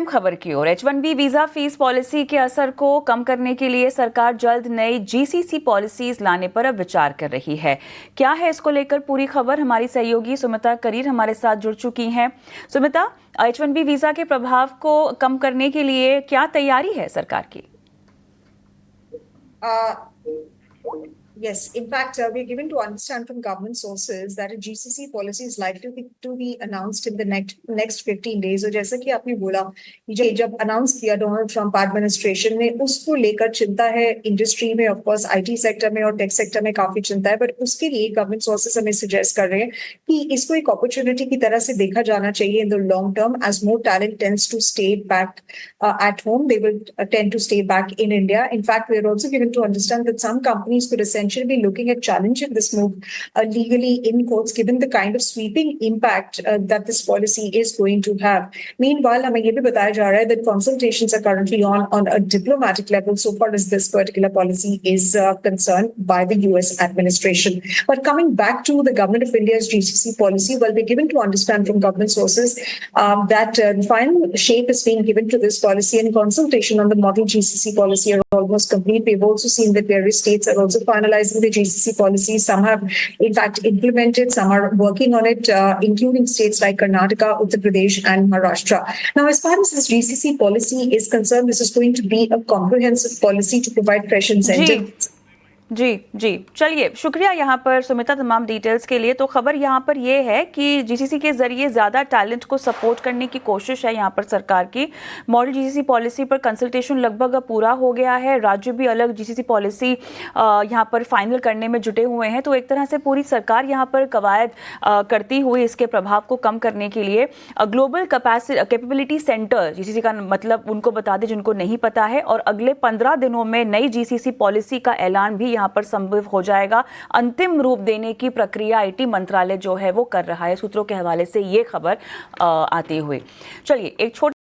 अहम खबर की ओर। H1B वीजा फीस पॉलिसी के असर को कम करने के लिए सरकार जल्द नई GCC पॉलिसीज लाने पर अब विचार कर रही है। क्या है इसको लेकर पूरी खबर, हमारी सहयोगी सुमिता करीर हमारे साथ जुड़ चुकी हैं। सुमिता, H1B वीजा के प्रभाव को कम करने के लिए क्या तैयारी है सरकार की? Yes, in fact, we're given to understand from government sources that a GCC policy is likely to be announced in the next 15 days. और जैसा कि आपने बोला, जब अनाउंस किया डोनाल्ड ट्रंप एडमिनिस्ट्रेशन ने, उसको लेकर चिंता है इंडस्ट्री में, ऑफ कोर्स IT सेक्टर में और टेक सेक्टर में काफी चिंता है। बट उसके लिए गवर्नमेंट सोर्सेस हमें सजेस्ट कर रहे हैं कि इसको एक अपॉर्चुनिटी की तरह से देखा जाना चाहिए in the long term, as more talent tends to stay back at home. They will tend to stay back in India. In fact, we are also given to understand that some companies could essentially be looking at challenging this move legally in courts, given the kind of sweeping impact that this policy is going to have. Meanwhile, हमें ये भी बताया जा रहा है that consultations are currently on a diplomatic level so far as this particular policy is concerned by the US administration. But coming back to the Government of India's GCC policy, well, we're given to understand from government sources that the final shape is being given to this policy, and consultation on the model GCC policy are almost complete. We've also seen that various states are also finalizing the GCC policy. Some have, in fact, implemented, some are working on it, including states like Karnataka, Uttar Pradesh, and Maharashtra. Now, as far as this GCC policy is concerned, this is going to be a comprehensive policy to provide fresh incentives. जी जी, चलिए, शुक्रिया यहाँ पर सुमिता तमाम details के लिए। तो खबर यहाँ पर ये है कि जीसीसी के जरिए ज़्यादा टैलेंट को सपोर्ट करने की कोशिश है यहाँ पर सरकार की। मॉडल जीसीसी पॉलिसी पर कंसल्टेशन लगभग अब पूरा हो गया है। राज्य भी अलग जीसीसी पॉलिसी यहाँ पर फाइनल करने में जुटे हुए हैं। तो एक तरह से पूरी सरकार यहाँ पर कवायद करती हुई इसके प्रभाव को कम करने के लिए ग्लोबल कैपेबिलिटी सेंटर, जीसीसी का मतलब उनको बता दें जिनको नहीं पता है, और अगले 15 दिनों में नई जीसीसी पॉलिसी का ऐलान भी यहाँ पर संभव हो जाएगा। अंतिम रूप देने की प्रक्रिया IT मंत्रालय जो है वो कर रहा है। सूत्रों के हवाले से ये खबर आती हुई। चलिए, एक छोटे